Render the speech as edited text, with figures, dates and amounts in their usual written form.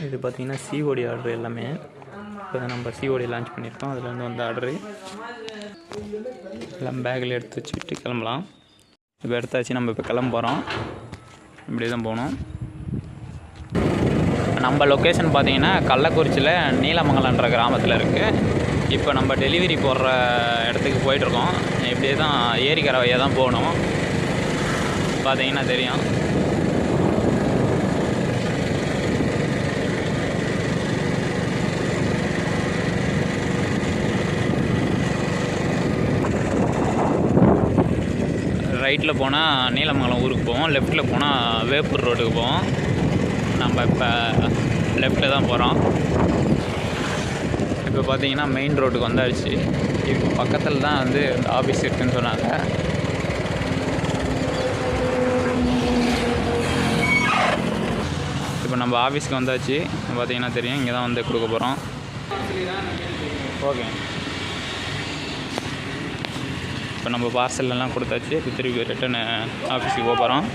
இது பார்த்திங்கன்னா COD order எல்லாமே. இப்போ தான் நம்ம சிஓடி லான்ச் பண்ணியிருக்கோம். அதுலேருந்து வந்த ஆர்டரு எல்லாம் பேக்கில் எடுத்து வச்சுக்கிட்டு கிளம்பலாம். இப்போ எடுத்தாச்சு, நம்ம இப்போ கிளம்ப போகிறோம். இப்படி தான் போகணும். நம்ம லொக்கேஷன் பார்த்திங்கன்னா கள்ளக்குறிச்சியில் நீலமங்கலன்ற கிராமத்தில் இருக்குது. இப்போ நம்ம டெலிவரி போடுற இடத்துக்கு போயிட்டுருக்கோம். இப்படியே தான் ஏரிக்கரை வழியாக தான் போகணும். பார்த்திங்கன்னா தெரியும். ரைட்டில் போனால் நீலமங்கலம் ஊருக்கு போவோம், லெஃப்ட்டில் போனால் வேப்பூர் ரோட்டுக்கு போவோம். நம்ம இப்போ லெஃப்ட்டில் தான் போகிறோம். இப்போ பார்த்தீங்கன்னா மெயின் ரோட்டுக்கு வந்தாச்சு. இப்போ பக்கத்தில் தான் வந்து ஆஃபீஸ் இருக்குதுன்னு சொன்னாங்க. இப்போ நம்ம ஆஃபீஸ்க்கு வந்தாச்சு. பார்த்தீங்கன்னா தெரியும், இங்கே தான் வந்து கொடுக்க போகிறோம். ஓகே, இப்போ நம்ம பார்சல்லாம் கொடுத்தாச்சு. இப்போ திருப்பி ரிட்டன் ஆஃபீஸுக்கு போக போகிறோம்.